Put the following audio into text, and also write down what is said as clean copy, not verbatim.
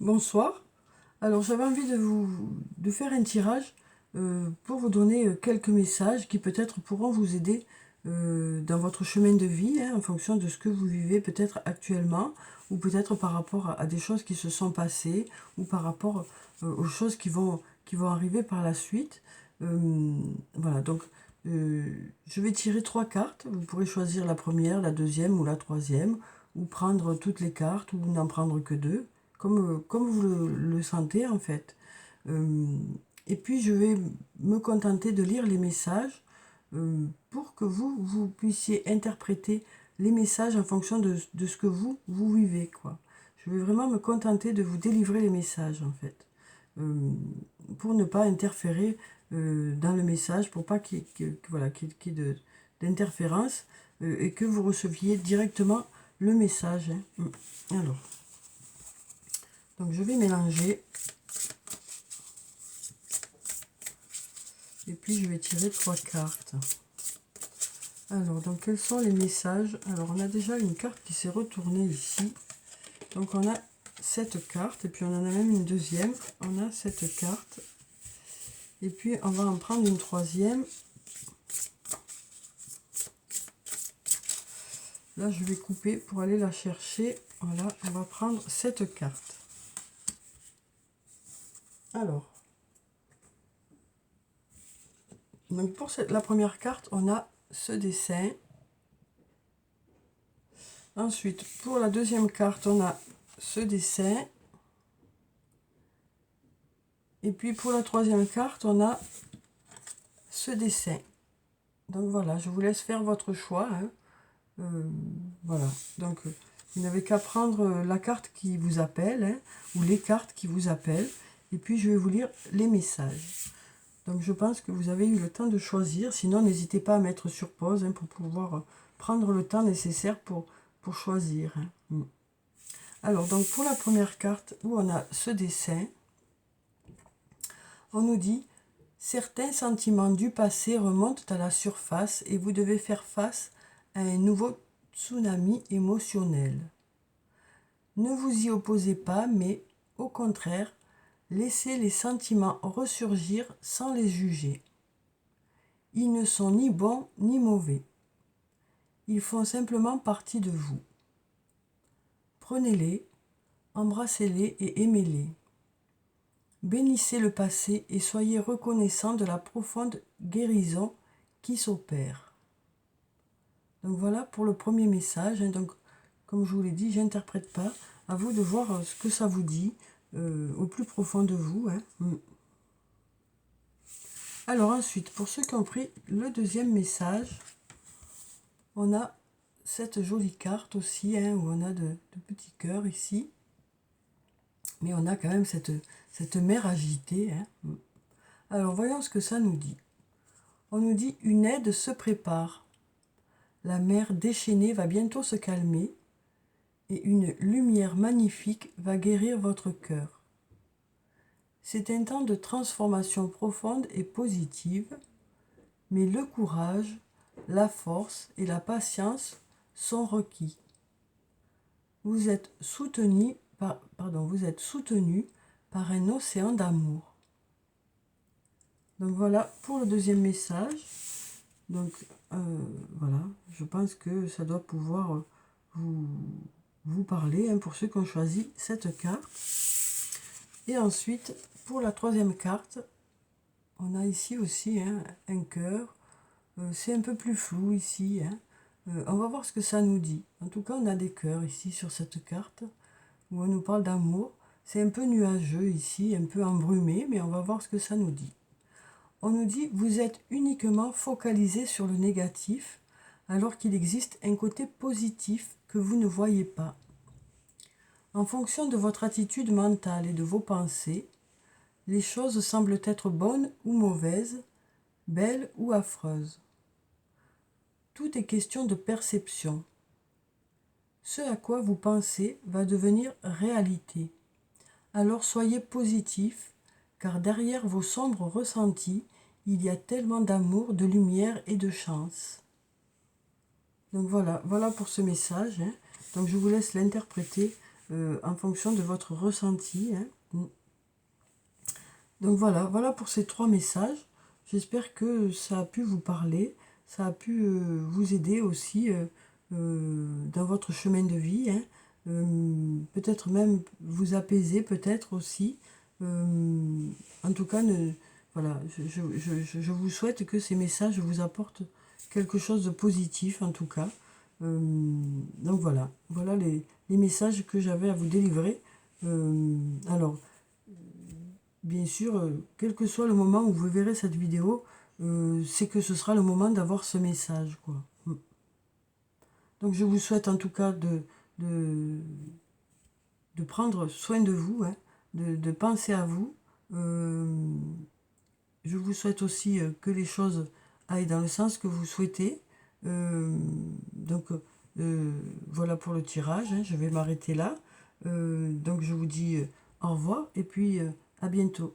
Bonsoir. Alors j'avais envie de faire un tirage pour vous donner quelques messages qui peut-être pourront vous aider dans votre chemin de vie, hein, en fonction de ce que vous vivez peut-être actuellement, ou peut-être par rapport à des choses qui se sont passées, ou par rapport aux choses qui vont arriver par la suite. Voilà, donc je vais tirer trois cartes. Vous pourrez choisir la première, la deuxième ou la troisième, ou prendre toutes les cartes, ou n'en prendre que deux comme vous le sentez en fait. Euh, et puis je vais me contenter de lire les messages pour que vous puissiez interpréter les messages en fonction de ce que vous vivez, quoi. Je vais vraiment me contenter de vous délivrer les messages en fait. Euh, pour ne pas interférer dans le message, pour pas voilà, qu'il y ait d'interférence et que vous receviez directement le message, hein. Alors. Donc je vais mélanger et puis je vais tirer trois cartes. Alors, donc quels sont les messages? Alors on a déjà une carte qui s'est retournée ici. Donc on a cette carte et puis on en a même une deuxième. On a cette carte et puis on va en prendre une troisième. Là je vais couper pour aller la chercher. Voilà, on va prendre cette carte. Alors, donc pour la première carte, on a ce dessin. Ensuite, pour la deuxième carte, on a ce dessin. Et puis pour la troisième carte, on a ce dessin. Donc voilà, je vous laisse faire votre choix, hein. Voilà, donc vous n'avez qu'à prendre la carte qui vous appelle, hein, ou les cartes qui vous appellent. Et puis je vais vous lire les messages. Donc je pense que vous avez eu le temps de choisir. Sinon, n'hésitez pas à mettre sur pause, hein, pour pouvoir prendre le temps nécessaire pour choisir, hein. Alors, donc pour la première carte où on a ce dessin, on nous dit: certains sentiments du passé remontent à la surface et vous devez faire face à un nouveau tsunami émotionnel. Ne vous y opposez pas, mais au contraire, laissez les sentiments ressurgir sans les juger. Ils ne sont ni bons ni mauvais. Ils font simplement partie de vous. Prenez-les, embrassez-les et aimez-les. Bénissez le passé et soyez reconnaissant de la profonde guérison qui s'opère. Donc voilà pour le premier message, hein. Donc, comme je vous l'ai dit, j'interprète pas. À vous de voir ce que ça vous dit au plus profond de vous, hein. Alors ensuite, pour ceux qui ont pris le deuxième message, on a cette jolie carte aussi, hein, où on a de petits cœurs ici. Mais on a quand même cette mer agitée, hein. Alors voyons ce que ça nous dit. On nous dit: une aide se prépare. La mer déchaînée va bientôt se calmer et une lumière magnifique va guérir votre cœur. C'est un temps de transformation profonde et positive, mais le courage, la force et la patience sont requis. Vous êtes soutenu par un océan d'amour. Donc voilà pour le deuxième message. Donc voilà, je pense que ça doit pouvoir vous parler, hein, pour ceux qui ont choisi cette carte. Et ensuite, pour la troisième carte, on a ici aussi, hein, un cœur. C'est un peu plus flou ici, hein. On va voir ce que ça nous dit. En tout cas, on a des cœurs ici sur cette carte où on nous parle d'amour. C'est un peu nuageux ici, un peu embrumé, mais on va voir ce que ça nous dit. On nous dit: vous êtes uniquement focalisé sur le négatif, alors qu'il existe un côté positif que vous ne voyez pas. En fonction de votre attitude mentale et de vos pensées, les choses semblent être bonnes ou mauvaises, belles ou affreuses. Tout est question de perception. Ce à quoi vous pensez va devenir réalité. Alors soyez positif, car derrière vos sombres ressentis, il y a tellement d'amour, de lumière et de chance. Donc voilà pour ce message, hein. Donc je vous laisse l'interpréter en fonction de votre ressenti. Hein. Donc voilà, voilà pour ces 3 messages. J'espère que ça a pu vous parler, ça a pu vous aider aussi dans votre chemin de vie. Hein. Peut-être même vous apaiser, peut-être aussi. En tout cas, voilà, je vous souhaite que ces messages vous apportent quelque chose de positif, en tout cas. Donc voilà, voilà les messages que j'avais à vous délivrer. Alors, bien sûr, quel que soit le moment où vous verrez cette vidéo, c'est que ce sera le moment d'avoir ce message, quoi. Donc je vous souhaite en tout cas de, de prendre soin de vous, hein, de penser à vous. Je vous souhaite aussi que les choses aillent dans le sens que vous souhaitez. Donc voilà pour le tirage, hein, je vais m'arrêter là. Donc je vous dis au revoir et puis à bientôt.